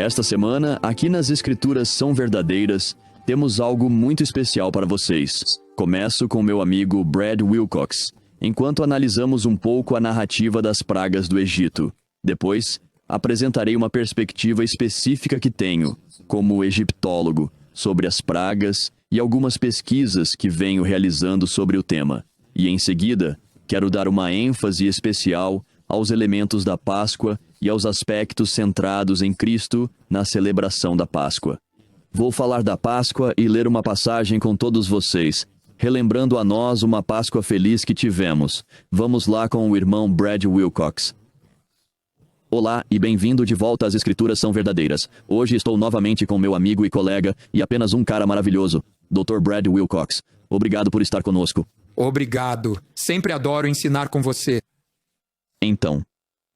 Esta semana, aqui nas Escrituras São Verdadeiras, temos algo muito especial para vocês. Começo com meu amigo Brad Wilcox, enquanto analisamos um pouco a narrativa das pragas do Egito. Depois, apresentarei uma perspectiva específica que tenho, como egiptólogo, sobre as pragas e algumas pesquisas que venho realizando sobre o tema. E em seguida, quero dar uma ênfase especial aos elementos da Páscoa e aos aspectos centrados em Cristo na celebração da Páscoa. Vou falar da Páscoa e ler uma passagem com todos vocês, relembrando a nós uma Páscoa feliz que tivemos. Vamos lá com o irmão Brad Wilcox. Olá e bem-vindo de volta às Escrituras São Verdadeiras. Hoje estou novamente com meu amigo e colega e apenas um cara maravilhoso, Dr. Brad Wilcox. Obrigado por estar conosco. Obrigado. Sempre adoro ensinar com você. Então,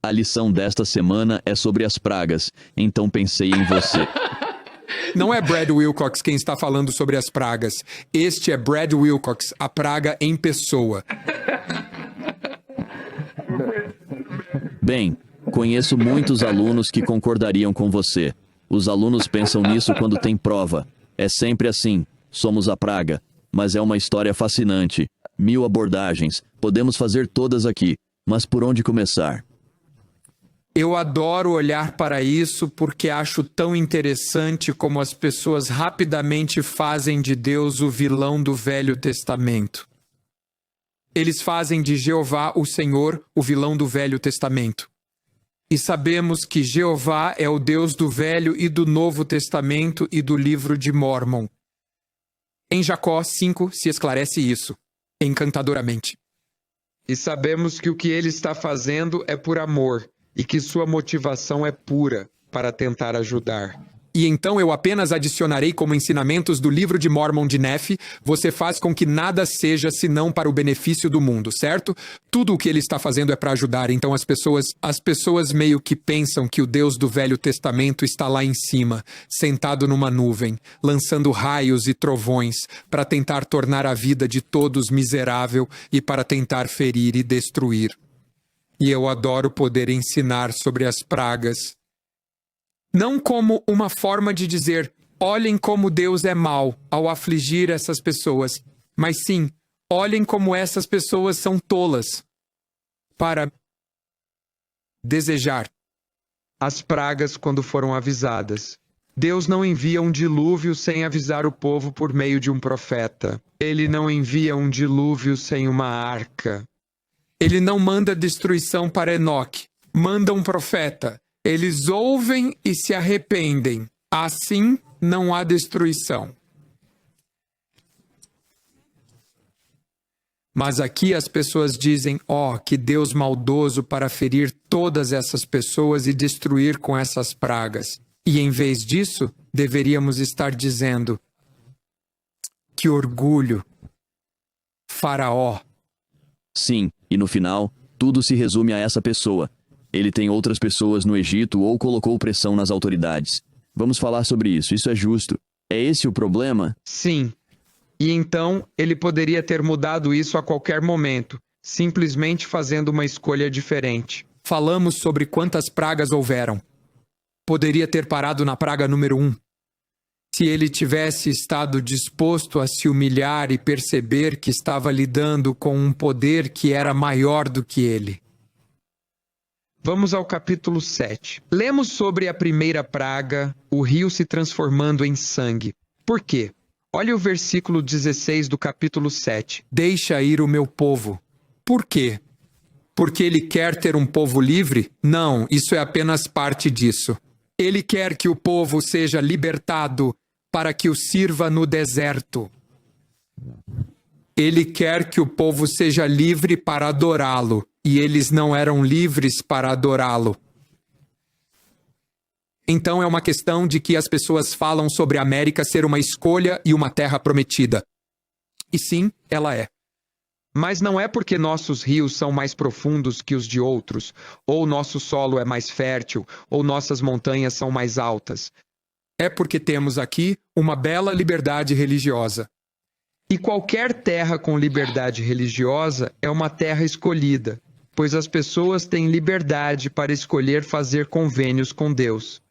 a lição desta semana é sobre as pragas, então pensei em você. Não é Brad Wilcox quem está falando sobre as pragas. Este é Brad Wilcox, a praga em pessoa. Bem, conheço muitos alunos que concordariam com você. Os alunos pensam nisso quando tem prova. É sempre assim. Somos a praga. Mas é uma história fascinante. 1000 abordagens. Podemos fazer todas aqui. Mas por onde começar? Eu adoro olhar para isso porque acho tão interessante como as pessoas rapidamente fazem de Deus o vilão do Velho Testamento. Eles fazem de Jeová o Senhor o vilão do Velho Testamento. E sabemos que Jeová é o Deus do Velho e do Novo Testamento e do livro de Mórmon. Em Jacó 5 se esclarece isso, encantadoramente. E sabemos que o que ele está fazendo é por amor, e que sua motivação é pura para tentar ajudar. E então eu apenas adicionarei como ensinamentos do livro de Mórmon de Nefe, você faz com que nada seja senão para o benefício do mundo, certo? Tudo o que ele está fazendo é para ajudar, então as pessoas meio que pensam que o Deus do Velho Testamento está lá em cima, sentado numa nuvem, lançando raios e trovões, para tentar tornar a vida de todos miserável e para tentar ferir e destruir. E eu adoro poder ensinar sobre as pragas. Não como uma forma de dizer, olhem como Deus é mau ao afligir essas pessoas, mas sim, olhem como essas pessoas são tolas para desejar. As pragas quando foram avisadas. Deus não envia um dilúvio sem avisar o povo por meio de um profeta. Ele não envia um dilúvio sem uma arca. Ele não manda destruição para Enoque, manda um profeta. Eles ouvem e se arrependem. Assim, não há destruição. Mas aqui as pessoas dizem, que Deus maldoso para ferir todas essas pessoas e destruir com essas pragas. E em vez disso, deveríamos estar dizendo, que orgulho, Faraó. Sim, e no final, tudo se resume a essa pessoa. Ele tem outras pessoas no Egito ou colocou pressão nas autoridades. Vamos falar sobre isso, isso é justo. É esse o problema? Sim. E então, ele poderia ter mudado isso a qualquer momento, simplesmente fazendo uma escolha diferente. Falamos sobre quantas pragas houveram. Poderia ter parado na praga número 1. Se ele tivesse estado disposto a se humilhar e perceber que estava lidando com um poder que era maior do que ele. Vamos ao capítulo 7. Lemos sobre a primeira praga, o rio se transformando em sangue. Por quê? Olha o versículo 16 do capítulo 7. Deixa ir o meu povo. Por quê? Porque ele quer ter um povo livre? Não, isso é apenas parte disso. Ele quer que o povo seja libertado para que o sirva no deserto. Ele quer que o povo seja livre para adorá-lo. E eles não eram livres para adorá-lo. Então é uma questão de que as pessoas falam sobre a América ser uma escolha e uma terra prometida. E sim, ela é. Mas não é porque nossos rios são mais profundos que os de outros, ou nosso solo é mais fértil, ou nossas montanhas são mais altas. É porque temos aqui uma bela liberdade religiosa. E qualquer terra com liberdade religiosa é uma terra escolhida, pois as pessoas têm liberdade para escolher fazer convênios com Deus.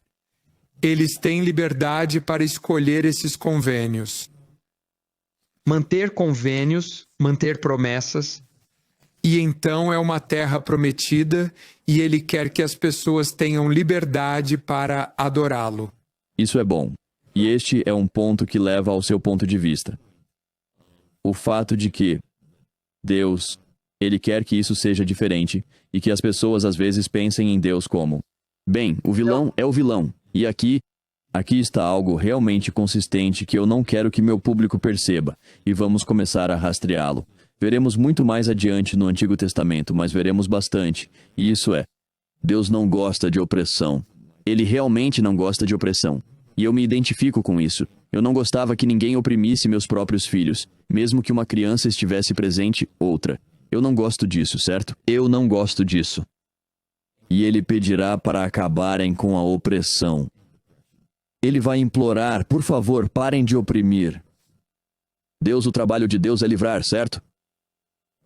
Eles têm liberdade para escolher esses convênios. Manter convênios, manter promessas. E então é uma terra prometida e ele quer que as pessoas tenham liberdade para adorá-lo. Isso é bom. E este é um ponto que leva ao seu ponto de vista. O fato de que Deus, ele quer que isso seja diferente e que as pessoas às vezes pensem em Deus como: bem, o vilão é o vilão. E aqui está algo realmente consistente que eu não quero que meu público perceba, e vamos começar a rastreá-lo. Veremos muito mais adiante no Antigo Testamento, mas veremos bastante. E isso é: Deus não gosta de opressão. Ele realmente não gosta de opressão. E eu me identifico com isso. Eu não gostava que ninguém oprimisse meus próprios filhos, mesmo que uma criança estivesse presente, outra. Eu não gosto disso, certo? Eu não gosto disso. E ele pedirá para acabarem com a opressão. Ele vai implorar: por favor, parem de oprimir. O trabalho de Deus é livrar, certo?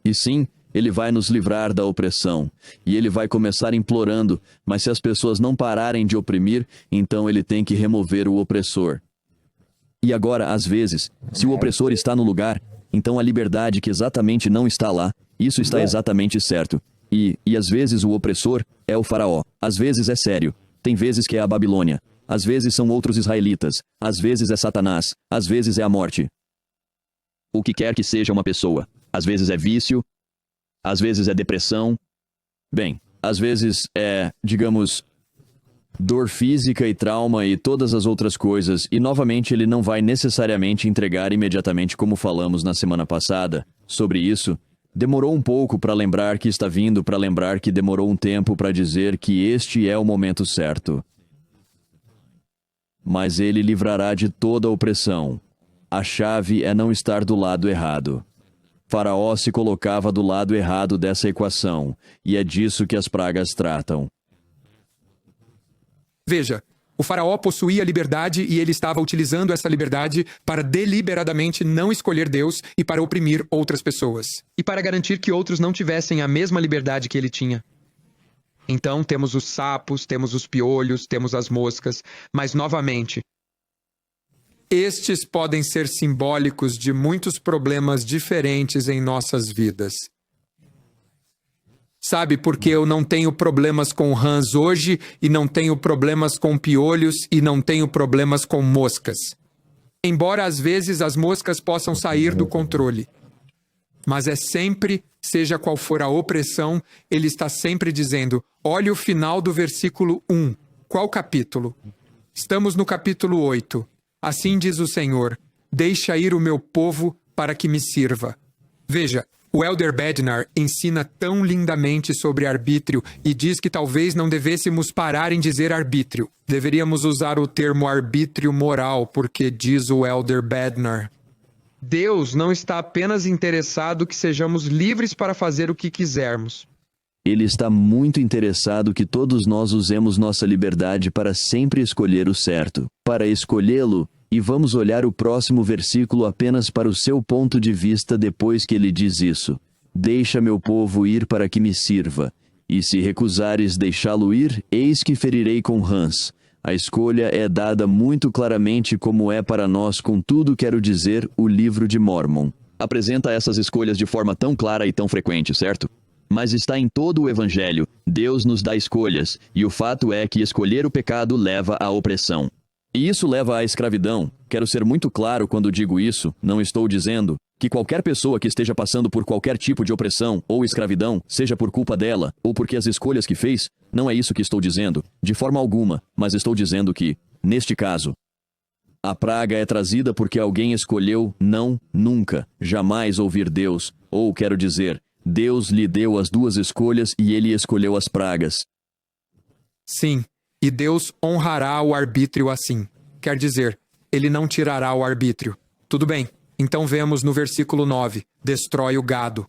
E sim, ele vai nos livrar da opressão. E ele vai começar implorando, mas se as pessoas não pararem de oprimir, então ele tem que remover o opressor. E agora, às vezes, se o opressor está no lugar, então a liberdade que exatamente não está lá, isso está exatamente certo. E às vezes o opressor é o faraó. Às vezes é sério. Tem vezes que é a Babilônia. Às vezes são outros israelitas. Às vezes é Satanás. Às vezes é a morte. O que quer que seja uma pessoa. Às vezes é vício. Às vezes é depressão. Bem, às vezes é, digamos, dor física e trauma e todas as outras coisas. E novamente ele não vai necessariamente entregar imediatamente, como falamos na semana passada sobre isso. Demorou um pouco para lembrar que está vindo, para lembrar que demorou um tempo para dizer que este é o momento certo. Mas ele livrará de toda a opressão. A chave é não estar do lado errado. Faraó se colocava do lado errado dessa equação, e é disso que as pragas tratam. Veja, o faraó possuía liberdade e ele estava utilizando essa liberdade para deliberadamente não escolher Deus e para oprimir outras pessoas. E para garantir que outros não tivessem a mesma liberdade que ele tinha. Então temos os sapos, temos os piolhos, temos as moscas, mas novamente, estes podem ser simbólicos de muitos problemas diferentes em nossas vidas. Sabe por que eu não tenho problemas com rãs hoje e não tenho problemas com piolhos e não tenho problemas com moscas? Embora às vezes as moscas possam sair do controle. Mas é sempre, seja qual for a opressão, ele está sempre dizendo: olhe o final do versículo 1. Qual capítulo? Estamos no capítulo 8. Assim diz o Senhor: deixa ir o meu povo para que me sirva. Veja, o Elder Bednar ensina tão lindamente sobre arbítrio e diz que talvez não devêssemos parar em dizer arbítrio. Deveríamos usar o termo arbítrio moral, porque diz o Elder Bednar: Deus não está apenas interessado que sejamos livres para fazer o que quisermos. Ele está muito interessado que todos nós usemos nossa liberdade para sempre escolher o certo. Para escolhê-lo, e vamos olhar o próximo versículo apenas para o seu ponto de vista depois que ele diz isso. Deixa meu povo ir para que me sirva. E se recusares deixá-lo ir, eis que ferirei com rãs. A escolha é dada muito claramente como é para nós, contudo quero dizer, o livro de Mórmon. Apresenta essas escolhas de forma tão clara e tão frequente, certo? Mas está em todo o Evangelho. Deus nos dá escolhas, e o fato é que escolher o pecado leva à opressão. E isso leva à escravidão. Quero ser muito claro quando digo isso, não estou dizendo que qualquer pessoa que esteja passando por qualquer tipo de opressão ou escravidão, seja por culpa dela ou porque as escolhas que fez, não é isso que estou dizendo, de forma alguma, mas estou dizendo que, neste caso, a praga é trazida porque alguém escolheu não, nunca, jamais ouvir Deus, ou quero dizer, Deus lhe deu as duas escolhas e ele escolheu as pragas. Sim, e Deus honrará o arbítrio assim. Quer dizer, ele não tirará o arbítrio. Tudo bem, então vemos no versículo 9, destrói o gado.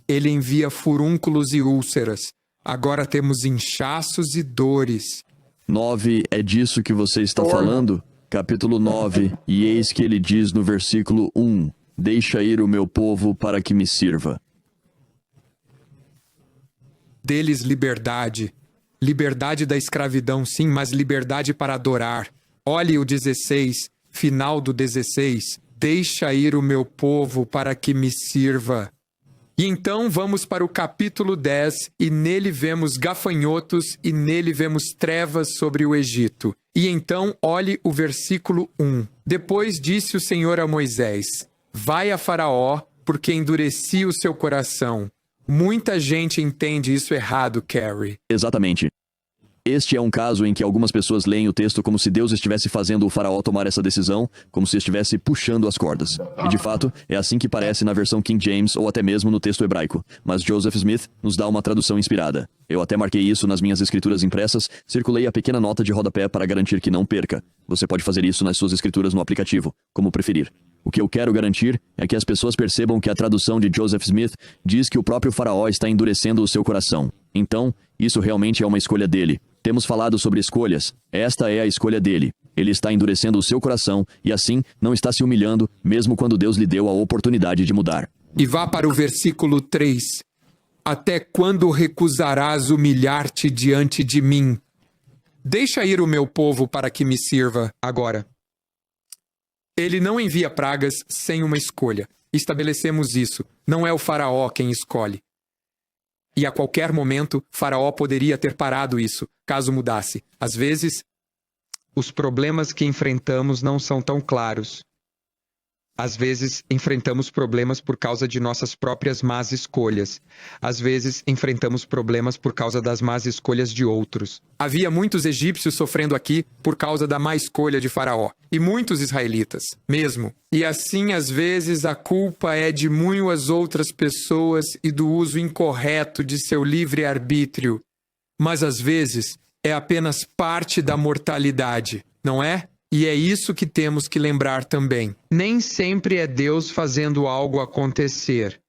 Ele envia furúnculos e úlceras. Agora temos inchaços e dores. 9 é disso que você está falando? Capítulo 9, e eis que ele diz no versículo 1, deixa ir o meu povo para que me sirva. Deles liberdade. Liberdade da escravidão, sim, mas liberdade para adorar. Olhe o 16, final do 16. Deixa ir o meu povo para que me sirva. E então vamos para o capítulo 10, e nele vemos gafanhotos, e nele vemos trevas sobre o Egito. E então olhe o versículo 1. Depois disse o Senhor a Moisés: vai a Faraó, porque endureci o seu coração. Muita gente entende isso errado, Carrie. Exatamente. Este é um caso em que algumas pessoas leem o texto como se Deus estivesse fazendo o faraó tomar essa decisão, como se estivesse puxando as cordas. E de fato, é assim que parece na versão King James ou até mesmo no texto hebraico. Mas Joseph Smith nos dá uma tradução inspirada. Eu até marquei isso nas minhas escrituras impressas, circulei a pequena nota de rodapé para garantir que não perca. Você pode fazer isso nas suas escrituras no aplicativo, como preferir. O que eu quero garantir é que as pessoas percebam que a tradução de Joseph Smith diz que o próprio faraó está endurecendo o seu coração. Então, isso realmente é uma escolha dele. Temos falado sobre escolhas. Esta é a escolha dele. Ele está endurecendo o seu coração e assim não está se humilhando, mesmo quando Deus lhe deu a oportunidade de mudar. E vá para o versículo 3. Até quando recusarás humilhar-te diante de mim? Deixa ir o meu povo para que me sirva. Agora, Ele não envia pragas sem uma escolha. Estabelecemos isso. Não é o faraó quem escolhe. E a qualquer momento, Faraó poderia ter parado isso, caso mudasse. Às vezes, os problemas que enfrentamos não são tão claros. Às vezes, enfrentamos problemas por causa de nossas próprias más escolhas. Às vezes, enfrentamos problemas por causa das más escolhas de outros. havia muitos egípcios sofrendo aqui por causa da má escolha de Faraó. E muitos israelitas, mesmo. E assim, às vezes, a culpa é de muitas outras pessoas e do uso incorreto de seu livre-arbítrio. Mas, às vezes, é apenas parte da mortalidade, não é? E é isso que temos que lembrar também. Nem sempre é Deus fazendo algo acontecer.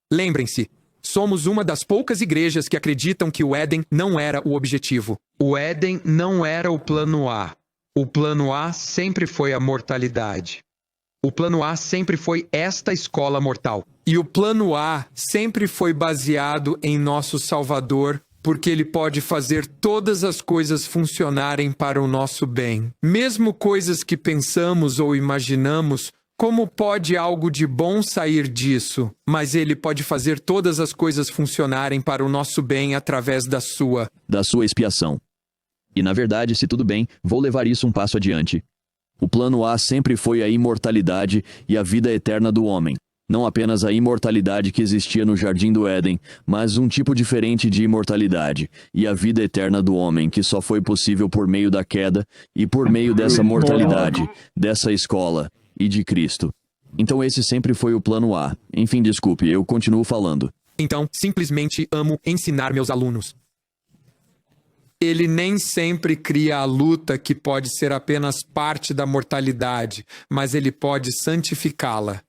Lembrem-se, somos uma das poucas igrejas que acreditam que o Éden não era o objetivo. O Éden não era o plano A. O plano A sempre foi a mortalidade. O plano A sempre foi esta escola mortal. E o plano A sempre foi baseado em nosso Salvador, porque ele pode fazer todas as coisas funcionarem para o nosso bem. Mesmo coisas que pensamos ou imaginamos, como pode algo de bom sair disso? Mas ele pode fazer todas as coisas funcionarem para o nosso bem através da sua expiação. E na verdade, se tudo bem, vou levar isso um passo adiante. O plano A sempre foi a imortalidade e a vida eterna do homem. Não apenas a imortalidade que existia no Jardim do Éden, mas um tipo diferente de imortalidade, e a vida eterna do homem, que só foi possível por meio da queda e por meio dessa mortalidade, dessa escola e de Cristo. Então esse sempre foi o plano A. Enfim, desculpe, eu continuo falando. Então, simplesmente amo ensinar meus alunos. Ele nem sempre cria a luta que pode ser apenas parte da mortalidade, mas ele pode santificá-la.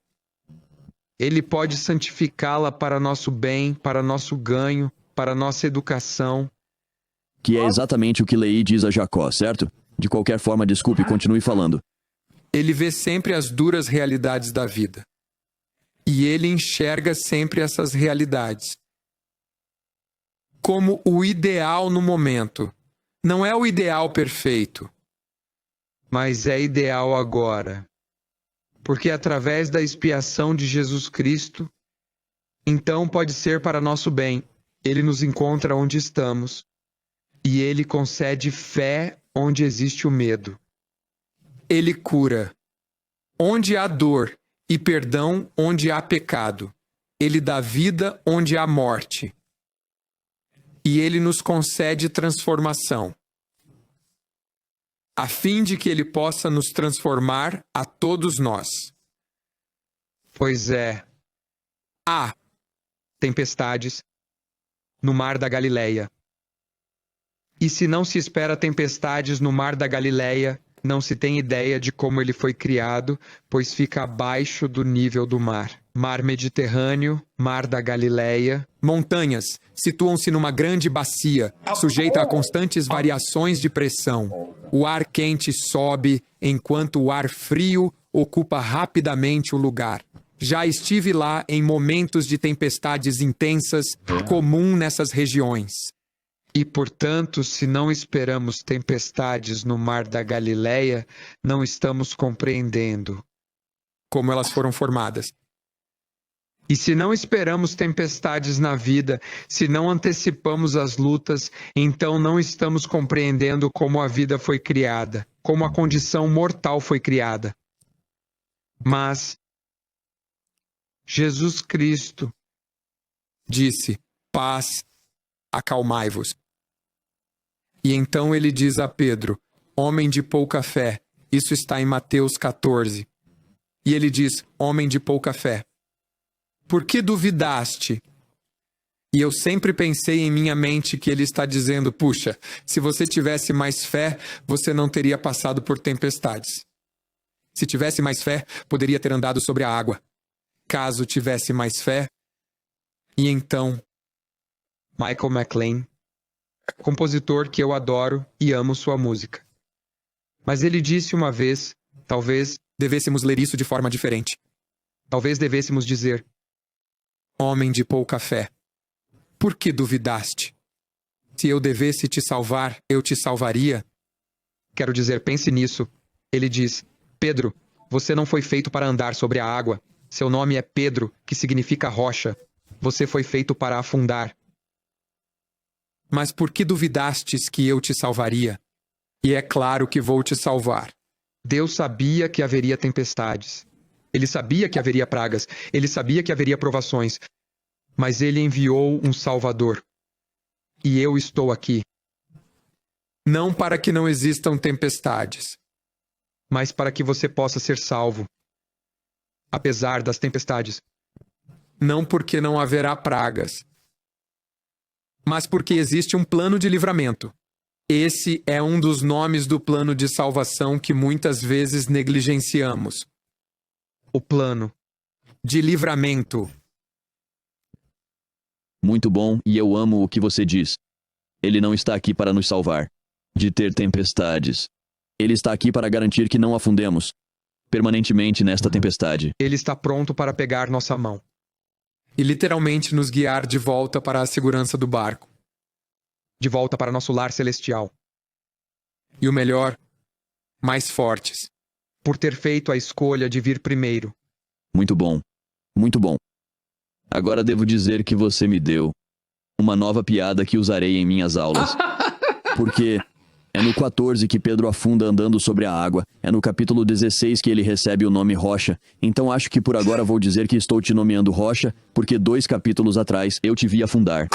Ele pode santificá-la para nosso bem, para nosso ganho, para nossa educação. Que é exatamente o que Leí diz a Jacó, certo? De qualquer forma, desculpe, continue falando. Ele vê sempre as duras realidades da vida. E ele enxerga sempre essas realidades como o ideal no momento. Não é o ideal perfeito. Mas é ideal agora. Porque através da expiação de Jesus Cristo, então pode ser para nosso bem. Ele nos encontra onde estamos. E ele concede fé onde existe o medo. Ele cura onde há dor e perdão onde há pecado. Ele dá vida onde há morte. E ele nos concede transformação, a fim de que ele possa nos transformar a todos nós. Pois é. Há tempestades no mar da Galileia. E se não se espera tempestades no mar da Galileia, não se tem ideia de como ele foi criado, pois fica abaixo do nível do mar. Mar Mediterrâneo, Mar da Galileia. Montanhas situam-se numa grande bacia, sujeita a constantes variações de pressão. O ar quente sobe, enquanto o ar frio ocupa rapidamente o lugar. Já estive lá em momentos de tempestades intensas, comum nessas regiões. E, portanto, se não esperamos tempestades no mar da Galileia, não estamos compreendendo. como elas foram formadas. E se não esperamos tempestades na vida, se não antecipamos as lutas, então não estamos compreendendo como a vida foi criada, como a condição mortal foi criada. Mas Jesus Cristo Disse: paz, acalmai-vos. E então ele diz a Pedro: homem de pouca fé. Isso está em Mateus 14. E ele diz: homem de pouca fé, por que duvidaste? E eu sempre pensei em minha mente que ele está dizendo: puxa, se você tivesse mais fé, você não teria passado por tempestades. Se tivesse mais fé, poderia ter andado sobre a água. Caso tivesse mais fé, e então, Michael McLean, compositor que eu adoro e amo sua música. Mas ele disse uma vez, talvez devêssemos ler isso de forma diferente. devêssemos dizer: Homem de pouca fé, por que duvidaste? Se eu devesse te salvar, eu te salvaria? quero dizer, pense nisso. Ele diz: Pedro, você não foi feito para andar sobre a água. Seu nome é Pedro, que significa rocha. Você foi feito para afundar. Mas por que duvidastes que eu te salvaria? E é claro que vou te salvar. Deus sabia que haveria tempestades. Ele sabia que haveria pragas. Ele sabia que haveria provações. Mas ele enviou um Salvador. E eu estou aqui. Não para que não existam tempestades, Mas para que você possa ser salvo. Apesar das tempestades. não porque não haverá pragas, mas porque existe um plano de livramento. Esse é um dos nomes do plano de salvação que muitas vezes negligenciamos. O plano. De livramento. Muito bom, e eu amo o que você diz. Ele não está aqui para nos salvar de ter tempestades. Ele está aqui para garantir que não afundemos permanentemente nesta tempestade. Ele está pronto para pegar nossa mão. E literalmente nos guiar de volta para a segurança do barco. De volta para nosso lar celestial. E o melhor, mais fortes. Por ter feito a escolha de vir primeiro. Muito bom. Muito bom. Agora devo dizer que você me deu uma nova piada que usarei em minhas aulas. Porque é no 14 que Pedro afunda andando sobre a água, é no capítulo 16 que ele recebe o nome Rocha. Então acho que por agora vou dizer que estou te nomeando Rocha, porque 2 capítulos atrás eu te vi afundar.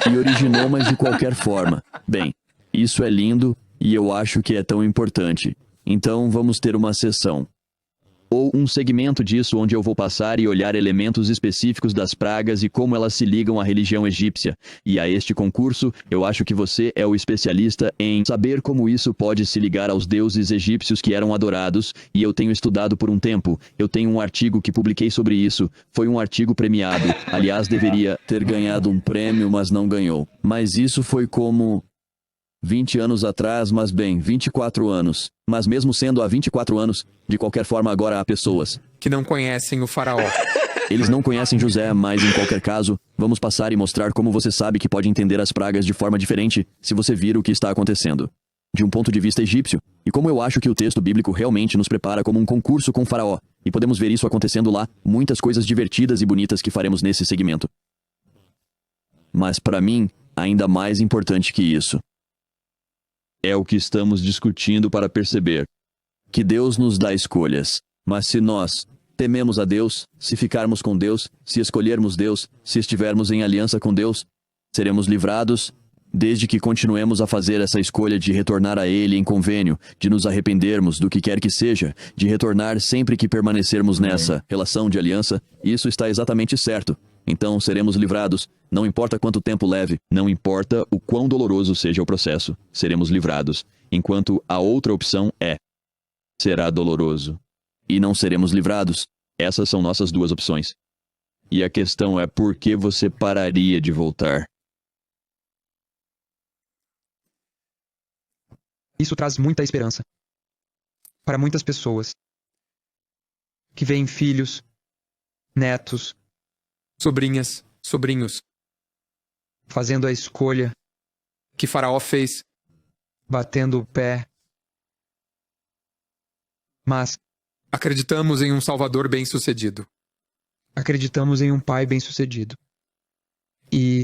E originou, mas de qualquer forma. Bem, isso é lindo e eu acho que é tão importante. Então vamos ter uma sessão. Ou um segmento disso onde eu vou passar e olhar elementos específicos das pragas e como elas se ligam à religião egípcia. E a este concurso, eu acho que você é o especialista em saber como isso pode se ligar aos deuses egípcios que eram adorados, e eu tenho estudado por um tempo. Eu tenho um artigo que publiquei sobre isso. Foi um artigo premiado. Aliás, deveria ter ganhado um prêmio, mas não ganhou. Mas isso foi como 20 anos atrás, mas bem, 24 anos. Mas mesmo sendo há 24 anos, de qualquer forma agora há pessoas Que não conhecem o faraó. Eles não conhecem José, mas em qualquer caso, vamos passar e mostrar como você sabe que pode entender as pragas de forma diferente se você vir o que está acontecendo, de um ponto de vista egípcio, e como eu acho que o texto bíblico realmente nos prepara como um concurso com Faraó, e podemos ver isso acontecendo lá, muitas coisas divertidas e bonitas que faremos nesse segmento. Mas para mim, ainda mais importante que isso, é o que estamos discutindo para perceber que Deus nos dá escolhas, mas se nós tememos a Deus, se ficarmos com Deus, se escolhermos Deus, se estivermos em aliança com Deus, seremos livrados, desde que continuemos a fazer essa escolha de retornar a Ele em convênio, de nos arrependermos do que quer que seja, de retornar sempre que permanecermos nessa relação de aliança, isso está exatamente certo. Então seremos livrados, não importa quanto tempo leve, não importa o quão doloroso seja o processo, seremos livrados, enquanto a outra opção será doloroso. E não seremos livrados. Essas são nossas duas opções. E a questão é por que você pararia de voltar? Isso traz muita esperança. Para muitas pessoas. Que veem filhos, netos, Sobrinhas, sobrinhos, fazendo a escolha que Faraó fez. batendo o pé. Mas Acreditamos em um Salvador bem-sucedido. acreditamos em um pai bem-sucedido. E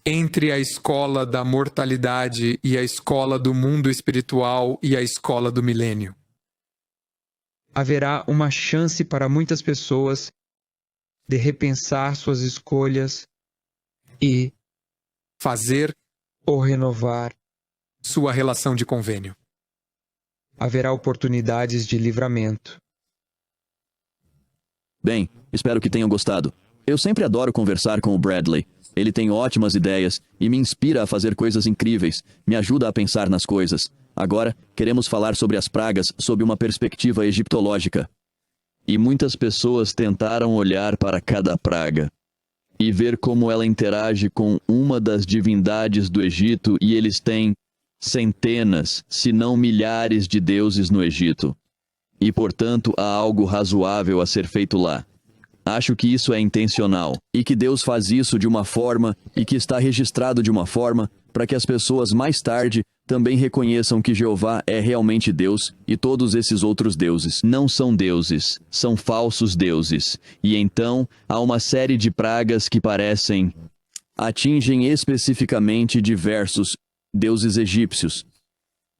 Entre a escola da mortalidade e a escola do mundo espiritual e a escola do milênio. haverá uma chance para muitas pessoas de repensar suas escolhas e Fazer ou renovar. sua relação de convênio. Haverá oportunidades de livramento. Bem, espero que tenham gostado. Eu sempre adoro conversar com o Bradley. Ele tem ótimas ideias e me inspira a fazer coisas incríveis, me ajuda a pensar nas coisas. Agora, queremos falar sobre as pragas sob uma perspectiva egiptológica. E muitas pessoas tentaram olhar para cada praga e ver como ela interage com uma das divindades do Egito, e eles têm centenas, se não milhares de deuses no Egito. E, portanto, há algo razoável a ser feito lá. Acho que isso é intencional, e que Deus faz isso de uma forma, e que está registrado de uma forma, para que as pessoas mais tarde também reconheçam que Jeová é realmente Deus, e todos esses outros deuses não são deuses, são falsos deuses. E então, há uma série de pragas que atingem especificamente diversos deuses egípcios.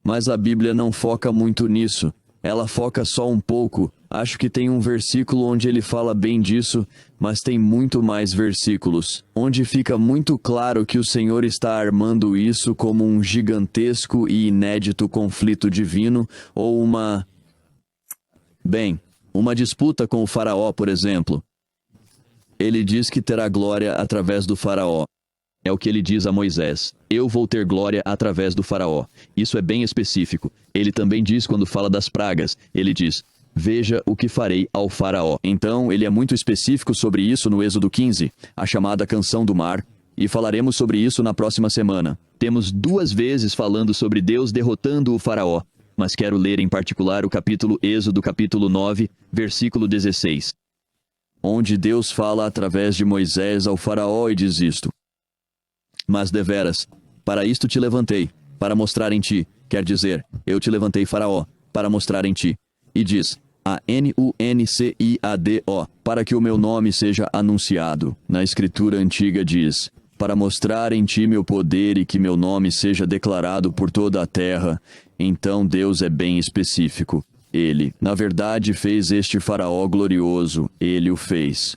Mas a Bíblia não foca muito nisso. Ela foca só um pouco. Acho que tem um versículo onde ele fala bem disso, mas tem muito mais versículos, onde fica muito claro que o Senhor está armando isso como um gigantesco e inédito conflito divino, ou uma disputa com o faraó, por exemplo. Ele diz que terá glória através do faraó. É o que ele diz a Moisés: eu vou ter glória através do faraó. Isso é bem específico. Ele também diz quando fala das pragas, ele diz: veja o que farei ao faraó. Então, ele é muito específico sobre isso no Êxodo 15, a chamada Canção do Mar, e falaremos sobre isso na próxima semana. Temos 2 vezes falando sobre Deus derrotando o faraó, mas quero ler em particular o Êxodo capítulo 9, versículo 16, onde Deus fala através de Moisés ao faraó e diz isto: mas deveras, para isto te levantei, para mostrar em ti, quer dizer, eu te levantei, faraó, para mostrar em ti. E diz, ANUNCIADO, para que o meu nome seja anunciado. Na escritura antiga diz, para mostrar em ti meu poder e que meu nome seja declarado por toda a terra. Então Deus é bem específico. Ele, na verdade, fez este faraó glorioso, ele o fez.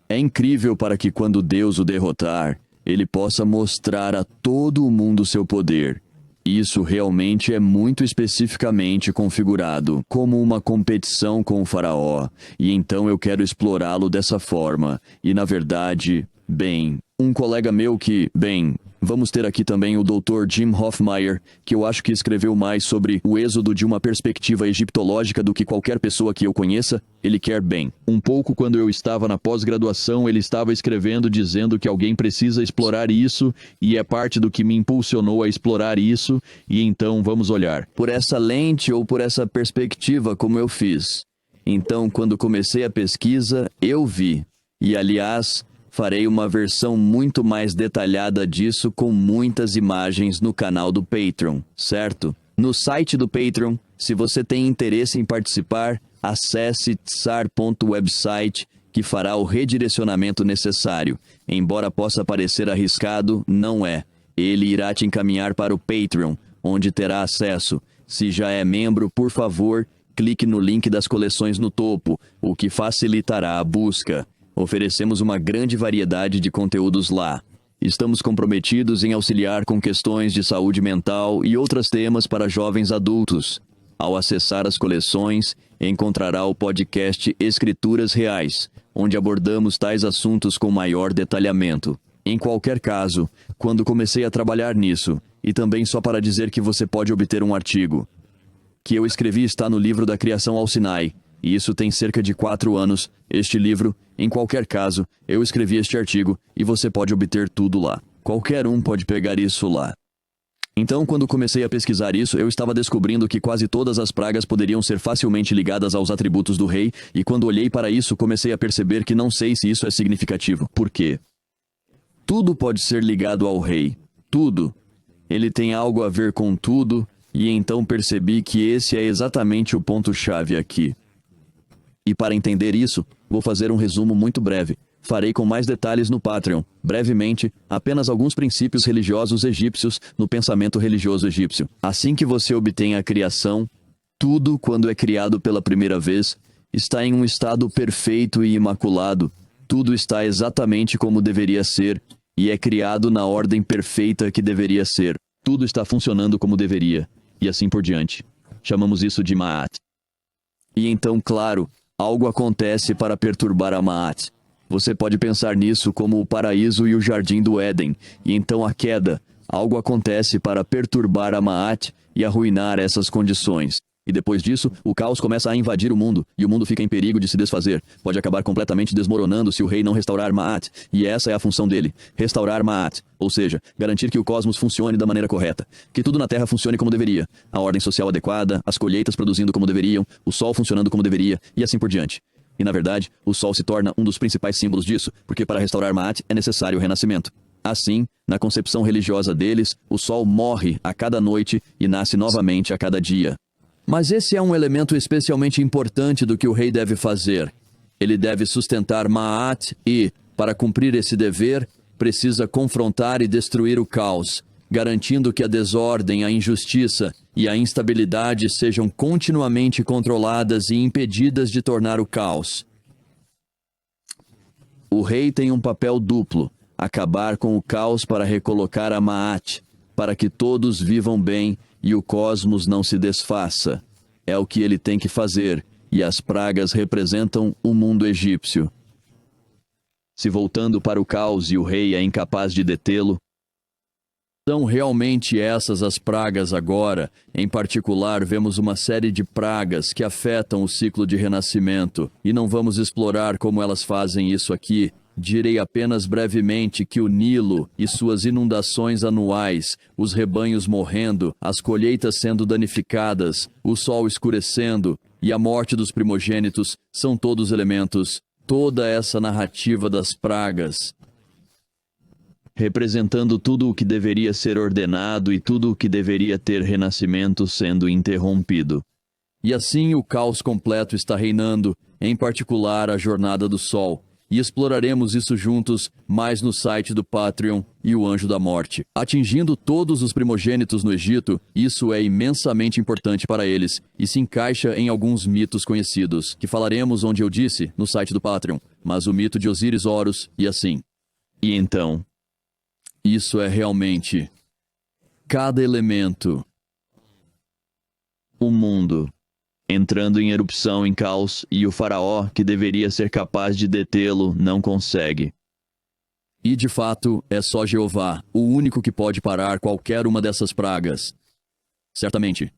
É incrível para que quando Deus o derrotar, ele possa mostrar a todo o mundo seu poder. Isso realmente é muito especificamente configurado como uma competição com o faraó, e então eu quero explorá-lo dessa forma. E na verdade, um colega meu vamos ter aqui também o Dr. Jim Hoffmeyer, que eu acho que escreveu mais sobre o êxodo de uma perspectiva egiptológica do que qualquer pessoa que eu conheça. Ele quer bem. Um pouco quando eu estava na pós-graduação, ele estava escrevendo dizendo que alguém precisa explorar isso, e é parte do que me impulsionou a explorar isso, e então vamos olhar por essa lente ou por essa perspectiva como eu fiz. Então, quando comecei a pesquisa, eu vi. E aliás, farei uma versão muito mais detalhada disso com muitas imagens no canal do Patreon, certo? No site do Patreon, se você tem interesse em participar, acesse tsar.website, que fará o redirecionamento necessário. Embora possa parecer arriscado, não é. Ele irá te encaminhar para o Patreon, onde terá acesso. Se já é membro, por favor, clique no link das coleções no topo, o que facilitará a busca. Oferecemos uma grande variedade de conteúdos lá. Estamos comprometidos em auxiliar com questões de saúde mental e outros temas para jovens adultos. Ao acessar as coleções, encontrará o podcast Escrituras Reais, onde abordamos tais assuntos com maior detalhamento. Em qualquer caso, quando comecei a trabalhar nisso, e também só para dizer que você pode obter um artigo que eu escrevi está no livro da Criação ao Sinai, e isso tem cerca de 4 anos. Este livro, em qualquer caso, eu escrevi este artigo e você pode obter tudo lá. Qualquer um pode pegar isso lá. Então, quando comecei a pesquisar isso, eu estava descobrindo que quase todas as pragas poderiam ser facilmente ligadas aos atributos do rei, e quando olhei para isso, comecei a perceber que não sei se isso é significativo. Por quê? Tudo pode ser ligado ao rei. Tudo. Ele tem algo a ver com tudo, e então percebi que esse é exatamente o ponto-chave aqui. E para entender isso, vou fazer um resumo muito breve. Farei com mais detalhes no Patreon, brevemente, apenas alguns princípios religiosos egípcios no pensamento religioso egípcio. Assim que você obtém a criação, tudo, quando é criado pela primeira vez, está em um estado perfeito e imaculado. Tudo está exatamente como deveria ser, e é criado na ordem perfeita que deveria ser. Tudo está funcionando como deveria, e assim por diante. Chamamos isso de Ma'at. E então, claro, algo acontece para perturbar a Ma'at. Você pode pensar nisso como o paraíso e o jardim do Éden, e então a queda. Algo acontece para perturbar a Ma'at e arruinar essas condições. E depois disso, o caos começa a invadir o mundo, e o mundo fica em perigo de se desfazer. Pode acabar completamente desmoronando se o rei não restaurar Ma'at, e essa é a função dele, restaurar Ma'at, ou seja, garantir que o cosmos funcione da maneira correta, que tudo na Terra funcione como deveria, a ordem social adequada, as colheitas produzindo como deveriam, o sol funcionando como deveria, e assim por diante. E na verdade, o sol se torna um dos principais símbolos disso, porque para restaurar Ma'at é necessário o renascimento. Assim, na concepção religiosa deles, o sol morre a cada noite e nasce novamente a cada dia. Mas esse é um elemento especialmente importante do que o rei deve fazer. Ele deve sustentar Ma'at e, para cumprir esse dever, precisa confrontar e destruir o caos, garantindo que a desordem, a injustiça e a instabilidade sejam continuamente controladas e impedidas de tornar o caos. O rei tem um papel duplo: acabar com o caos para recolocar a Ma'at, para que todos vivam bem e o cosmos não se desfaça. É o que ele tem que fazer, e as pragas representam o mundo egípcio. Se voltando para o caos e o rei é incapaz de detê-lo, são realmente essas as pragas agora. Em particular, vemos uma série de pragas que afetam o ciclo de renascimento, e não vamos explorar como elas fazem isso aqui. Direi apenas brevemente que o Nilo e suas inundações anuais, os rebanhos morrendo, as colheitas sendo danificadas, o sol escurecendo e a morte dos primogênitos são todos elementos, toda essa narrativa das pragas, representando tudo o que deveria ser ordenado e tudo o que deveria ter renascimento sendo interrompido. E assim o caos completo está reinando, em particular a jornada do sol. E exploraremos isso juntos mais no site do Patreon e o Anjo da Morte. Atingindo todos os primogênitos no Egito, isso é imensamente importante para eles e se encaixa em alguns mitos conhecidos, que falaremos onde eu disse, no site do Patreon, mas o mito de Osíris Horus e assim. E então, isso é realmente cada elemento, o mundo, entrando em erupção em caos, e o faraó, que deveria ser capaz de detê-lo, não consegue. E de fato, é só Jeová, o único que pode parar qualquer uma dessas pragas. Certamente.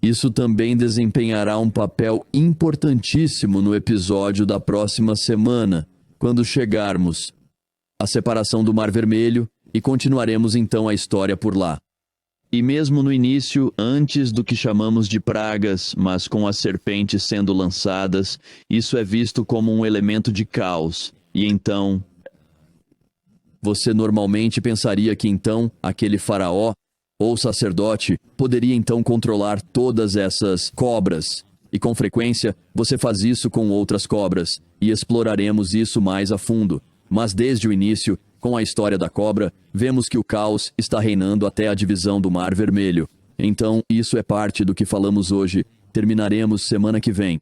Isso também desempenhará um papel importantíssimo no episódio da próxima semana, quando chegarmos à separação do Mar Vermelho, e continuaremos então a história por lá. E mesmo no início, antes do que chamamos de pragas, mas com as serpentes sendo lançadas, isso é visto como um elemento de caos. E então, você normalmente pensaria que então, aquele faraó, ou sacerdote, poderia então controlar todas essas cobras. E com frequência, você faz isso com outras cobras, e exploraremos isso mais a fundo. Mas desde o início, com a história da cobra, vemos que o caos está reinando até a divisão do Mar Vermelho. Então, isso é parte do que falamos hoje. Terminaremos semana que vem.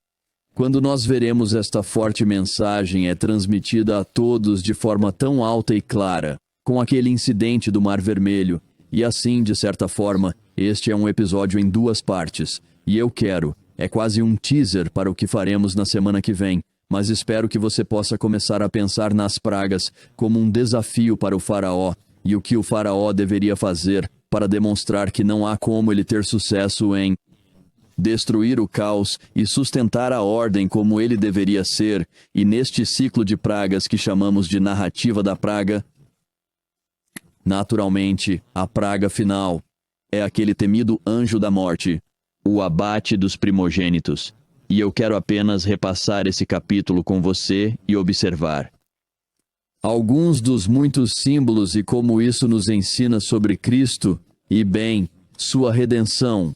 Quando nós veremos esta forte mensagem é transmitida a todos de forma tão alta e clara, com aquele incidente do Mar Vermelho. E assim, de certa forma, este é um episódio em duas partes. E eu quero, é quase um teaser para o que faremos na semana que vem. Mas espero que você possa começar a pensar nas pragas como um desafio para o faraó e o que o faraó deveria fazer para demonstrar que não há como ele ter sucesso em destruir o caos e sustentar a ordem como ele deveria ser. E neste ciclo de pragas que chamamos de narrativa da praga, naturalmente, a praga final é aquele temido anjo da morte, o abate dos primogênitos. E eu quero apenas repassar esse capítulo com você e observar alguns dos muitos símbolos e como isso nos ensina sobre Cristo e, bem, sua redenção.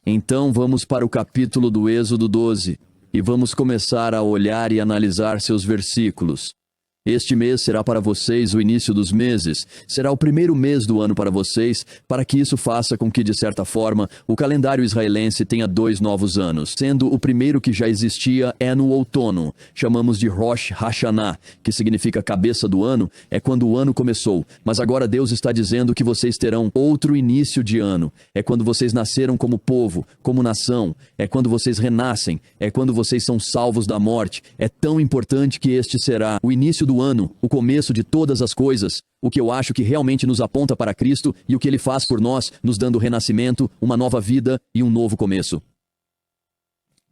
Então vamos para o capítulo do Êxodo 12 e vamos começar a olhar e analisar seus versículos. Este mês será para vocês o início dos meses, será o primeiro mês do ano para vocês, para que isso faça com que, de certa forma, o calendário israelense tenha 2 novos anos, sendo o primeiro que já existia é no outono, chamamos de Rosh Hashanah, que significa cabeça do ano, é quando o ano começou, mas agora Deus está dizendo que vocês terão outro início de ano, é quando vocês nasceram como povo, como nação, é quando vocês renascem, é quando vocês são salvos da morte, é tão importante que este será o início do ano, o começo de todas as coisas, o que eu acho que realmente nos aponta para Cristo e o que Ele faz por nós, nos dando renascimento, uma nova vida e um novo começo.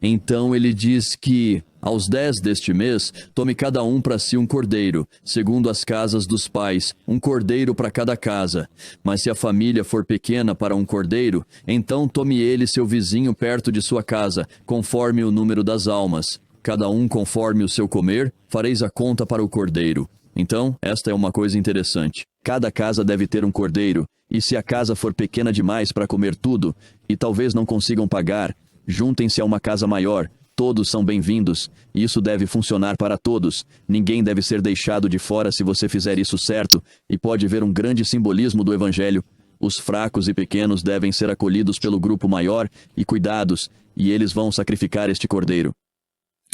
Então ele diz que, aos 10 deste mês, tome cada um para si um cordeiro, segundo as casas dos pais, um cordeiro para cada casa. Mas se a família for pequena para um cordeiro, então tome ele seu vizinho perto de sua casa, conforme o número das almas. Cada um conforme o seu comer, fareis a conta para o cordeiro. Então, esta é uma coisa interessante. Cada casa deve ter um cordeiro, e se a casa for pequena demais para comer tudo, e talvez não consigam pagar, juntem-se a uma casa maior. Todos são bem-vindos, e isso deve funcionar para todos. Ninguém deve ser deixado de fora se você fizer isso certo, e pode ver um grande simbolismo do Evangelho. Os fracos e pequenos devem ser acolhidos pelo grupo maior e cuidados, e eles vão sacrificar este cordeiro.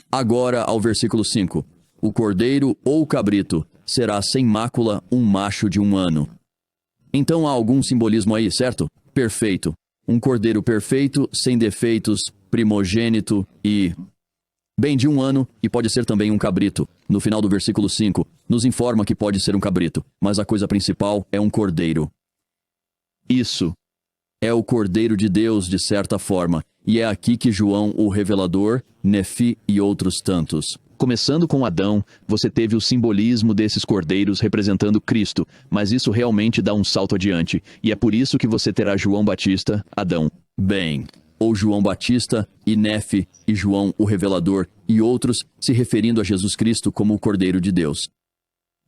Agora ao versículo 5. O cordeiro ou cabrito será sem mácula um macho de 1 ano. Então há algum simbolismo aí, certo? Perfeito. Um cordeiro perfeito, sem defeitos, primogênito e... bem, de 1 ano, e pode ser também um cabrito. No final do versículo 5, nos informa que pode ser um cabrito, mas a coisa principal é um cordeiro. Isso é o Cordeiro de Deus, de certa forma, e é aqui que João, o Revelador, Nefi e outros tantos. Começando com Adão, você teve o simbolismo desses cordeiros representando Cristo, mas isso realmente dá um salto adiante, e é por isso que você terá João Batista, Adão, bem, ou João Batista e Nefi e João, o Revelador, e outros se referindo a Jesus Cristo como o Cordeiro de Deus.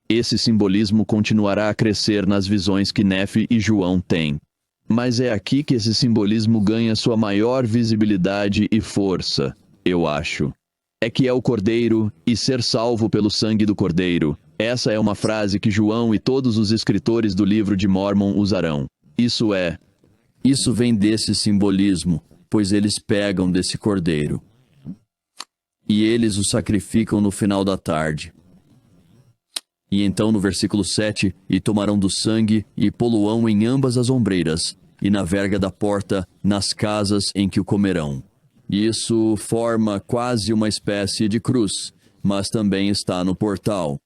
Esse simbolismo continuará a crescer nas visões que Nefi e João têm. Mas é aqui que esse simbolismo ganha sua maior visibilidade e força, eu acho. É que é o Cordeiro e ser salvo pelo sangue do Cordeiro. Essa é uma frase que João e todos os escritores do livro de Mórmon usarão. Isso vem desse simbolismo, pois eles pegam desse Cordeiro. E eles o sacrificam no final da tarde. E então no versículo 7, e tomarão do sangue e poluão em ambas as ombreiras, e na verga da porta, nas casas em que o comerão. Isso forma quase uma espécie de cruz, mas também está no portal.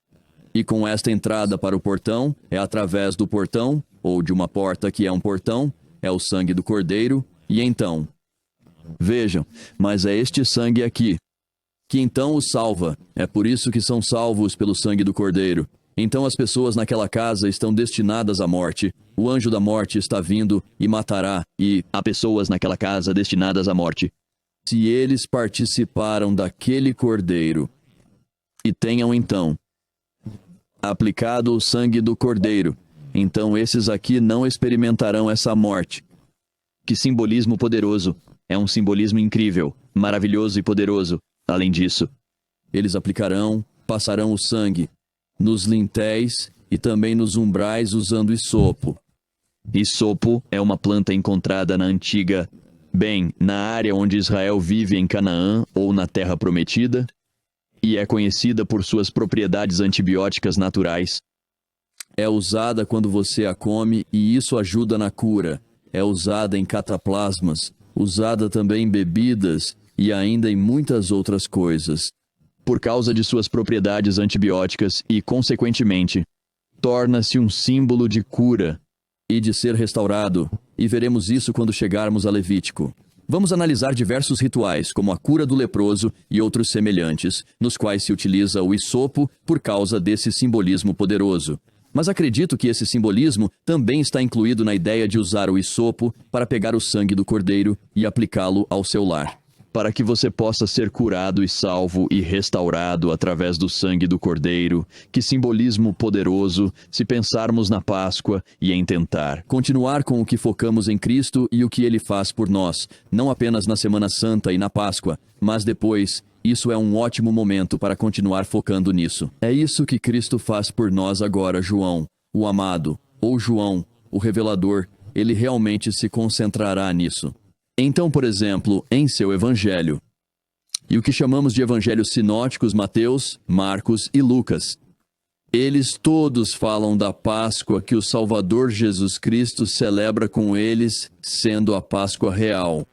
E com esta entrada para o portão, é através do portão, ou de uma porta que é um portão, é o sangue do cordeiro, e então... Vejam, mas é este sangue aqui, que então os salva. É por isso que são salvos pelo sangue do cordeiro. Então as pessoas naquela casa estão destinadas à morte. O anjo da morte está vindo e matará, e há pessoas naquela casa destinadas à morte. Se eles participaram daquele cordeiro, e tenham então aplicado o sangue do cordeiro, então esses aqui não experimentarão essa morte. Que simbolismo poderoso! É um simbolismo incrível, maravilhoso e poderoso. Além disso, eles passarão o sangue nos lintéis e também nos umbrais usando hisopo. Hisopo é uma planta encontrada na na área onde Israel vive em Canaã ou na Terra Prometida, e é conhecida por suas propriedades antibióticas naturais. É usada quando você a come e isso ajuda na cura. É usada em cataplasmas, usada também em bebidas e ainda em muitas outras coisas. Por causa de suas propriedades antibióticas e, consequentemente, torna-se um símbolo de cura e de ser restaurado, e veremos isso quando chegarmos a Levítico. Vamos analisar diversos rituais, como a cura do leproso e outros semelhantes, nos quais se utiliza o hisopo por causa desse simbolismo poderoso. Mas acredito que esse simbolismo também está incluído na ideia de usar o hisopo para pegar o sangue do cordeiro e aplicá-lo ao seu lar. para que você possa ser curado e salvo e restaurado através do sangue do Cordeiro. Que simbolismo poderoso, se pensarmos na Páscoa e em tentar continuar com o que focamos em Cristo e o que Ele faz por nós, não apenas na Semana Santa e na Páscoa, mas depois. Isso é um ótimo momento para continuar focando nisso. É isso que Cristo faz por nós agora, João, o amado, ou João, o revelador. Ele realmente se concentrará nisso. Então, por exemplo, em seu evangelho, e o que chamamos de evangelhos sinóticos, Mateus, Marcos e Lucas, eles todos falam da Páscoa que o Salvador Jesus Cristo celebra com eles, sendo a Páscoa real.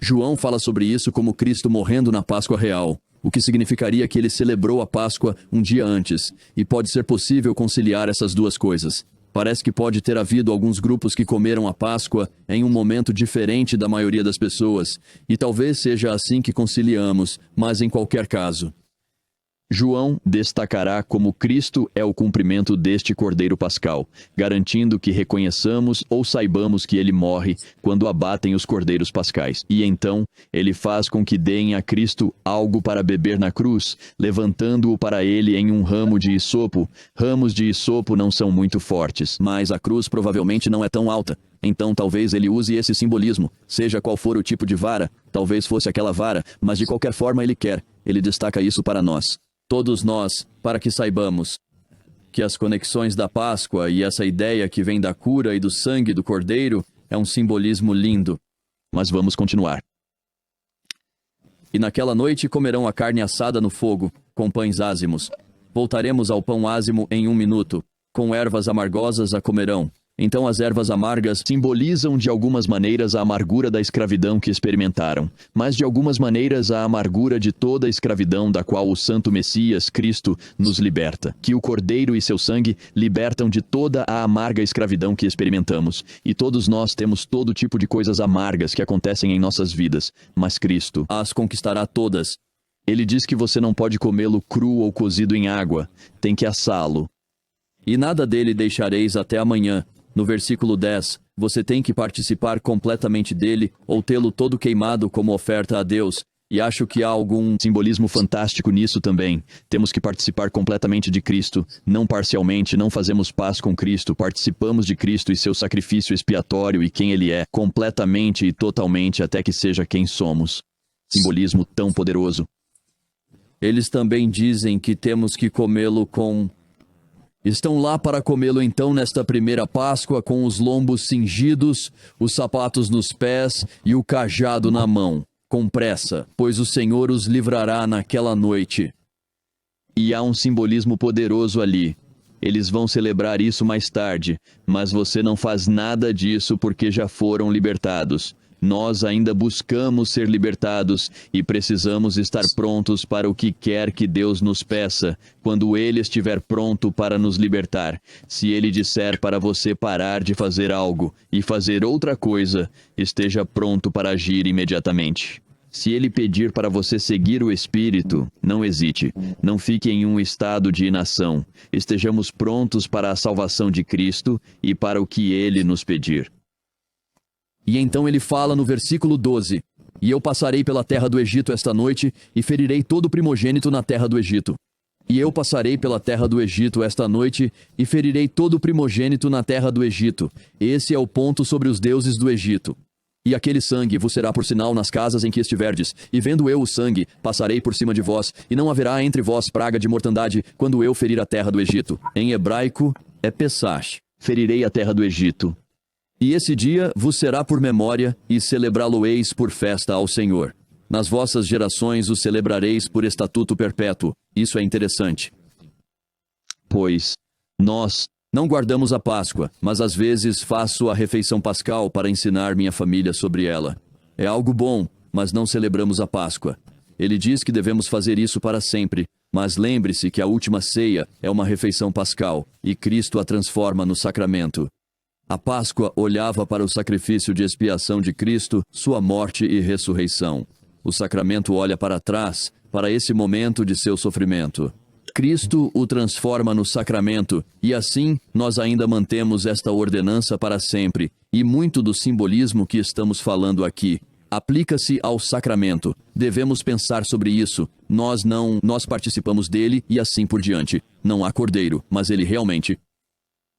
João fala sobre isso como Cristo morrendo na Páscoa real, o que significaria que ele celebrou a Páscoa um dia antes, e pode ser possível conciliar essas duas coisas. Parece que pode ter havido alguns grupos que comeram a Páscoa em um momento diferente da maioria das pessoas, e talvez seja assim que conciliamos, mas em qualquer caso. João destacará como Cristo é o cumprimento deste Cordeiro Pascal, garantindo que reconheçamos ou saibamos que ele morre quando abatem os Cordeiros Pascais. E então, ele faz com que deem a Cristo algo para beber na cruz, levantando-o para ele em um ramo de hisopo. Ramos de hisopo não são muito fortes, mas a cruz provavelmente não é tão alta. Então talvez ele use esse simbolismo, seja qual for o tipo de vara, talvez fosse aquela vara, mas de qualquer forma ele destaca isso para nós. Todos nós, para que saibamos que as conexões da Páscoa e essa ideia que vem da cura e do sangue do Cordeiro é um simbolismo lindo. Mas vamos continuar. E naquela noite comerão a carne assada no fogo, com pães ázimos. Voltaremos ao pão ázimo em 1 minuto. Com ervas amargosas a comerão. Então as ervas amargas simbolizam de algumas maneiras a amargura da escravidão que experimentaram, mas de algumas maneiras a amargura de toda a escravidão da qual o Santo Messias, Cristo, nos liberta. Que o Cordeiro e seu sangue libertam de toda a amarga escravidão que experimentamos. E todos nós temos todo tipo de coisas amargas que acontecem em nossas vidas, mas Cristo as conquistará todas. Ele diz que você não pode comê-lo cru ou cozido em água, tem que assá-lo. E nada dele deixareis até amanhã. No versículo 10, você tem que participar completamente dele ou tê-lo todo queimado como oferta a Deus. E acho que há algum simbolismo fantástico nisso também. Temos que participar completamente de Cristo, não parcialmente, não fazemos paz com Cristo, participamos de Cristo e seu sacrifício expiatório e quem ele é, completamente e totalmente até que seja quem somos. Simbolismo tão poderoso. Eles também dizem que temos que comê-lo com... Estão lá para comê-lo então nesta primeira Páscoa com os lombos cingidos, os sapatos nos pés e o cajado na mão, com pressa, pois o Senhor os livrará naquela noite. E há um simbolismo poderoso ali. Eles vão celebrar isso mais tarde, mas você não faz nada disso porque já foram libertados. Nós ainda buscamos ser libertados e precisamos estar prontos para o que quer que Deus nos peça, quando Ele estiver pronto para nos libertar. Se Ele disser para você parar de fazer algo e fazer outra coisa, esteja pronto para agir imediatamente. Se Ele pedir para você seguir o Espírito, não hesite, não fique em um estado de inação. Estejamos prontos para a salvação de Cristo e para o que Ele nos pedir. E então ele fala no versículo 12, E eu passarei pela terra do Egito esta noite, e ferirei todo o primogênito na terra do Egito. E eu passarei pela terra do Egito esta noite, e ferirei todo o primogênito na terra do Egito. Esse é o ponto sobre os deuses do Egito. E aquele sangue vos será por sinal nas casas em que estiverdes. E vendo eu o sangue, passarei por cima de vós, e não haverá entre vós praga de mortandade, quando eu ferir a terra do Egito. Em hebraico, é Pesash. Ferirei a terra do Egito. E esse dia vos será por memória, e celebrá-lo-eis por festa ao Senhor. Nas vossas gerações o celebrareis por estatuto perpétuo. Isso é interessante. Pois nós não guardamos a Páscoa, mas às vezes faço a refeição pascal para ensinar minha família sobre ela. É algo bom, mas não celebramos a Páscoa. Ele diz que devemos fazer isso para sempre, mas lembre-se que a última ceia é uma refeição pascal, e Cristo a transforma no sacramento. A Páscoa olhava para o sacrifício de expiação de Cristo, sua morte e ressurreição. O sacramento olha para trás, para esse momento de seu sofrimento. Cristo o transforma no sacramento, e assim nós ainda mantemos esta ordenança para sempre, e muito do simbolismo que estamos falando aqui. Aplica-se ao sacramento. Devemos pensar sobre isso. Nós participamos dele e assim por diante. Não há cordeiro, mas ele realmente.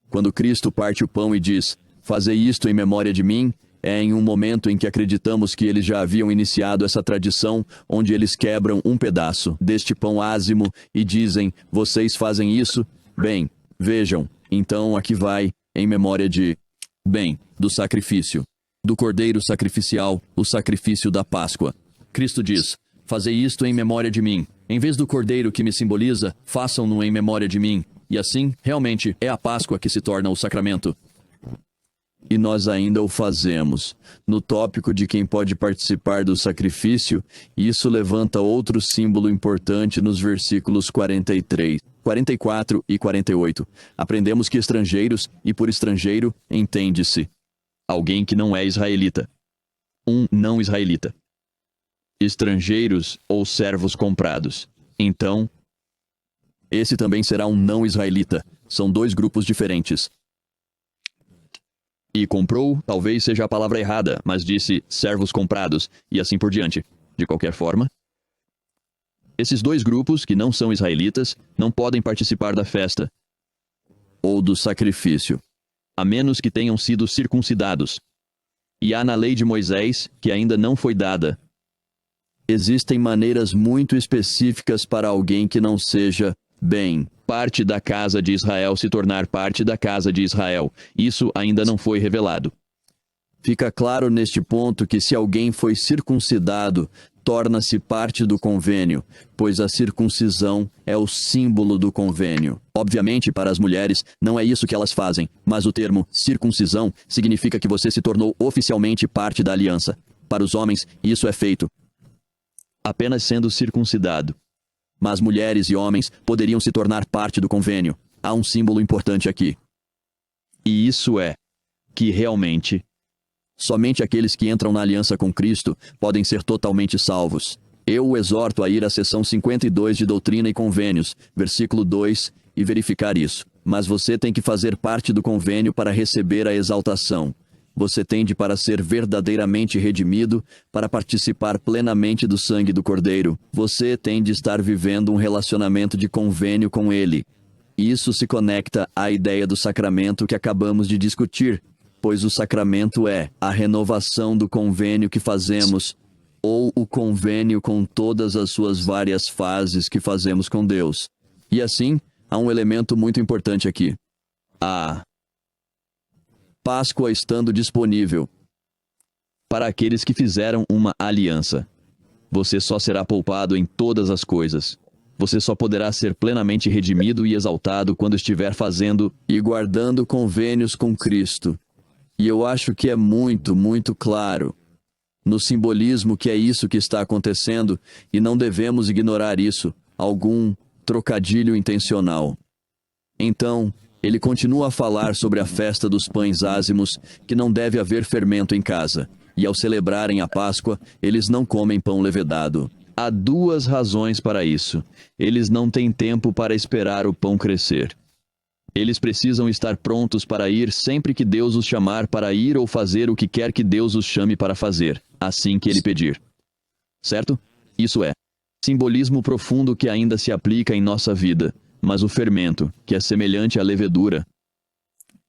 Quando Cristo parte o pão e diz, fazei isto em memória de mim, é em um momento em que acreditamos que eles já haviam iniciado essa tradição, onde eles quebram um pedaço deste pão ázimo e dizem, vocês fazem isso? Bem, vejam, então aqui vai, em memória de... Bem, do sacrifício. Do cordeiro sacrificial, o sacrifício da Páscoa. Cristo diz, fazei isto em memória de mim. Em vez do cordeiro que me simboliza, façam-no em memória de mim. E assim, realmente, é a Páscoa que se torna o sacramento. E nós ainda o fazemos. No tópico de quem pode participar do sacrifício, isso levanta outro símbolo importante nos versículos 43, 44 e 48. Aprendemos que estrangeiros, e por estrangeiro, entende-se alguém que não é israelita. Um não israelita. Estrangeiros ou servos comprados. Então, esse também será um não israelita. São dois grupos diferentes. E comprou, talvez seja a palavra errada, mas disse servos comprados, e assim por diante. De qualquer forma, esses dois grupos, que não são israelitas, não podem participar da festa ou do sacrifício, a menos que tenham sido circuncidados. E há na lei de Moisés, que ainda não foi dada. Existem maneiras muito específicas para alguém que não seja, bem, parte da casa de Israel se tornar parte da casa de Israel. Isso ainda não foi revelado. Fica claro neste ponto que se alguém foi circuncidado, torna-se parte do convênio, pois a circuncisão é o símbolo do convênio. Obviamente, para as mulheres, não é isso que elas fazem, mas o termo circuncisão significa que você se tornou oficialmente parte da aliança. Para os homens, isso é feito apenas sendo circuncidado. Mas mulheres e homens poderiam se tornar parte do convênio. Há um símbolo importante aqui. E isso é que realmente somente aqueles que entram na aliança com Cristo podem ser totalmente salvos. Eu o exorto a ir à seção 52 de Doutrina e Convênios, versículo 2, e verificar isso. Mas você tem que fazer parte do convênio para receber a exaltação. Você tende para ser verdadeiramente redimido, para participar plenamente do sangue do Cordeiro. Você tem de estar vivendo um relacionamento de convênio com Ele. Isso se conecta à ideia do sacramento que acabamos de discutir, pois o sacramento é a renovação do convênio que fazemos, ou o convênio com todas as suas várias fases que fazemos com Deus. E assim, há um elemento muito importante aqui. A Páscoa estando disponível para aqueles que fizeram uma aliança. Você só será poupado em todas as coisas. Você só poderá ser plenamente redimido e exaltado quando estiver fazendo e guardando convênios com Cristo. E eu acho que é muito, muito claro no simbolismo que é isso que está acontecendo e não devemos ignorar isso, algum trocadilho intencional. Então, ele continua a falar sobre a festa dos pães ázimos, que não deve haver fermento em casa. E ao celebrarem a Páscoa, eles não comem pão levedado. Há duas razões para isso. Eles não têm tempo para esperar o pão crescer. Eles precisam estar prontos para ir sempre que Deus os chamar para ir ou fazer o que quer que Deus os chame para fazer, assim que Ele pedir. Certo? Isso é simbolismo profundo que ainda se aplica em nossa vida. Mas o fermento, que é semelhante à levedura,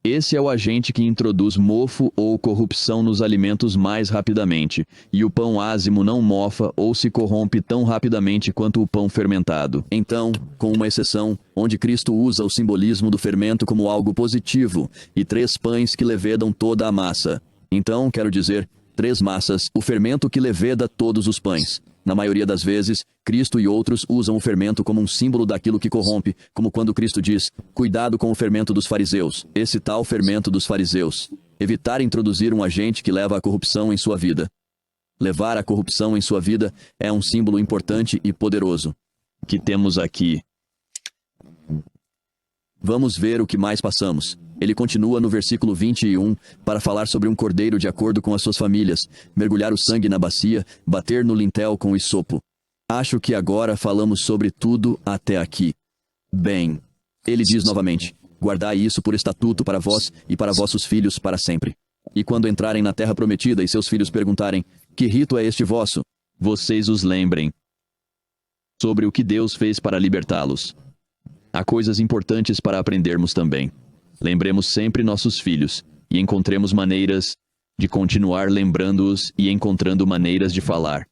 esse é o agente que introduz mofo ou corrupção nos alimentos mais rapidamente, e o pão ázimo não mofa ou se corrompe tão rapidamente quanto o pão fermentado. Então, com uma exceção, onde Cristo usa o simbolismo do fermento como algo positivo, e 3 pães que levedam toda a massa. Então, quero dizer, 3 massas, o fermento que leveda todos os pães. Na maioria das vezes, Cristo e outros usam o fermento como um símbolo daquilo que corrompe, como quando Cristo diz, cuidado com o fermento dos fariseus, esse tal fermento dos fariseus. Evitar introduzir um agente que leva à corrupção em sua vida. Levar a corrupção em sua vida é um símbolo importante e poderoso que temos aqui. Vamos ver o que mais passamos. Ele continua no versículo 21 para falar sobre um cordeiro de acordo com as suas famílias, mergulhar o sangue na bacia, bater no lintel com hisopo. Acho que agora falamos sobre tudo até aqui. Bem, ele diz novamente, guardai isso por estatuto para vós e para vossos filhos para sempre. E quando entrarem na terra prometida e seus filhos perguntarem, Que rito é este vosso? Vocês os lembrem sobre o que Deus fez para libertá-los. Há coisas importantes para aprendermos também. Lembremos sempre nossos filhos e encontremos maneiras de continuar lembrando-os e encontrando maneiras de falar.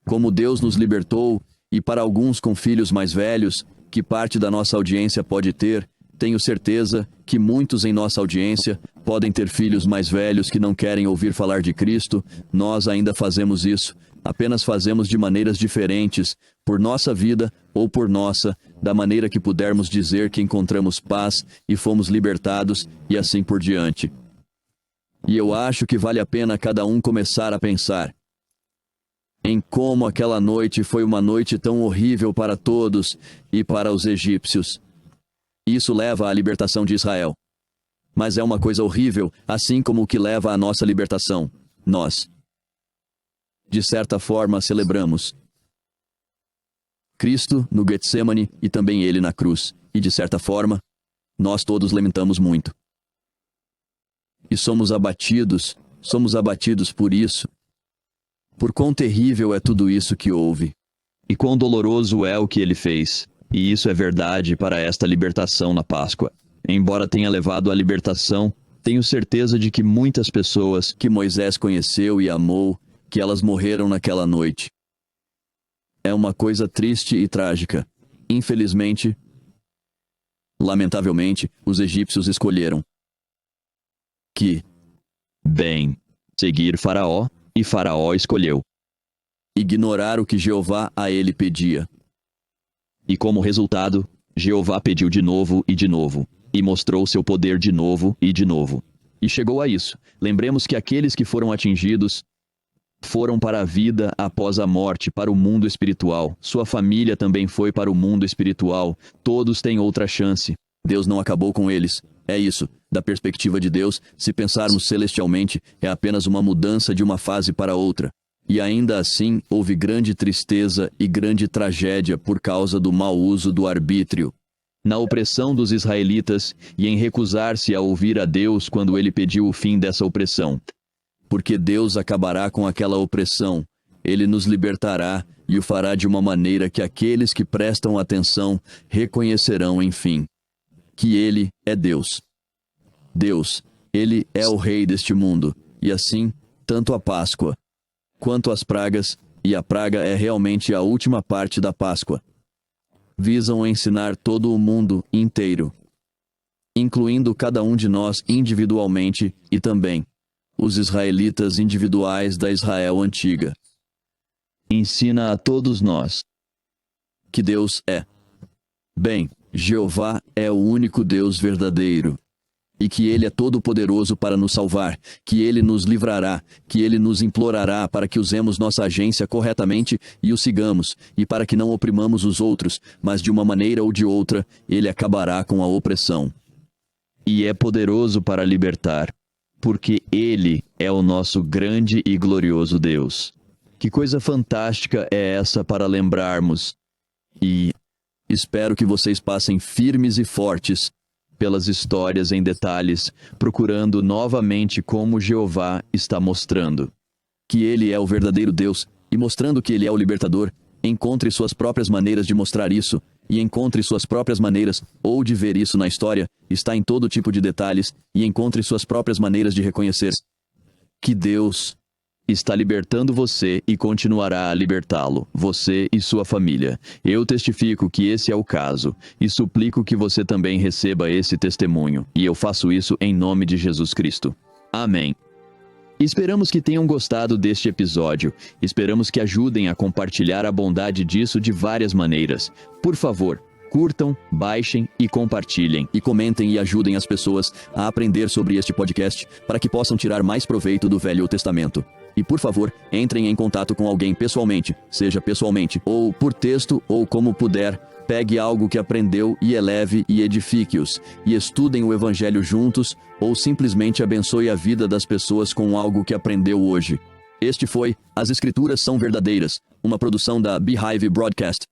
Como Deus nos libertou, e para alguns com filhos mais velhos, que parte da nossa audiência pode ter, tenho certeza que muitos em nossa audiência podem ter filhos mais velhos que não querem ouvir falar de Cristo. Nós ainda fazemos isso, apenas fazemos de maneiras diferentes, por nossa vida ou por nossa, da maneira que pudermos dizer que encontramos paz e fomos libertados e assim por diante. E eu acho que vale a pena cada um começar a pensar em como aquela noite foi uma noite tão horrível para todos e para os egípcios. Isso leva à libertação de Israel. Mas é uma coisa horrível, assim como o que leva à nossa libertação. Nós, de certa forma, celebramos Cristo no Getsemane e também Ele na cruz. E de certa forma, nós todos lamentamos muito. E somos abatidos por isso. Por quão terrível é tudo isso que houve. E quão doloroso é o que Ele fez. E isso é verdade para esta libertação na Páscoa. Embora tenha levado à libertação, tenho certeza de que muitas pessoas que Moisés conheceu e amou, que elas morreram naquela noite. É uma coisa triste e trágica. Infelizmente, lamentavelmente, os egípcios escolheram seguir Faraó, e Faraó escolheu ignorar o que Jeová a ele pedia. E como resultado, Jeová pediu de novo, e mostrou seu poder de novo. E chegou a isso. Lembremos que aqueles que foram atingidos foram para a vida após a morte, para o mundo espiritual. Sua família também foi para o mundo espiritual. Todos têm outra chance. Deus não acabou com eles. É isso. Da perspectiva de Deus, se pensarmos celestialmente, é apenas uma mudança de uma fase para outra. E ainda assim, houve grande tristeza e grande tragédia por causa do mau uso do arbítrio. Na opressão dos israelitas e em recusar-se a ouvir a Deus quando ele pediu o fim dessa opressão. Porque Deus acabará com aquela opressão. Ele nos libertará e o fará de uma maneira que aqueles que prestam atenção reconhecerão, enfim, que Ele é Deus. Deus, Ele é o Rei deste mundo. E assim, tanto a Páscoa quanto as pragas, e a praga é realmente a última parte da Páscoa, visam ensinar todo o mundo inteiro, incluindo cada um de nós individualmente e também os israelitas individuais da Israel antiga. Ensina a todos nós que Deus é. Jeová é o único Deus verdadeiro. E que Ele é todo-poderoso para nos salvar, que Ele nos livrará, que Ele nos implorará para que usemos nossa agência corretamente e o sigamos, e para que não oprimamos os outros, mas de uma maneira ou de outra, Ele acabará com a opressão. E é poderoso para libertar, porque Ele é o nosso grande e glorioso Deus. Que coisa fantástica é essa para lembrarmos. E espero que vocês passem firmes e fortes pelas histórias em detalhes, procurando novamente como Jeová está mostrando que Ele é o verdadeiro Deus e mostrando que Ele é o libertador. Encontre suas próprias maneiras de mostrar isso e encontre suas próprias maneiras ou de ver isso na história. Está em todo tipo de detalhes e encontre suas próprias maneiras de reconhecer que Deus está libertando você e continuará a libertá-lo, você e sua família. Eu testifico que esse é o caso, e suplico que você também receba esse testemunho, e eu faço isso em nome de Jesus Cristo. Amém. Esperamos que tenham gostado deste episódio. Esperamos que ajudem a compartilhar a bondade disso de várias maneiras. Por favor, curtam, baixem e compartilhem. E comentem e ajudem as pessoas a aprender sobre este podcast para que possam tirar mais proveito do Velho Testamento. E por favor, entrem em contato com alguém pessoalmente, seja pessoalmente, ou por texto, ou como puder. Pegue algo que aprendeu e eleve e edifique-os, e estudem o Evangelho juntos, ou simplesmente abençoe a vida das pessoas com algo que aprendeu hoje. Este foi As Escrituras São Verdadeiras, uma produção da Beehive Broadcast.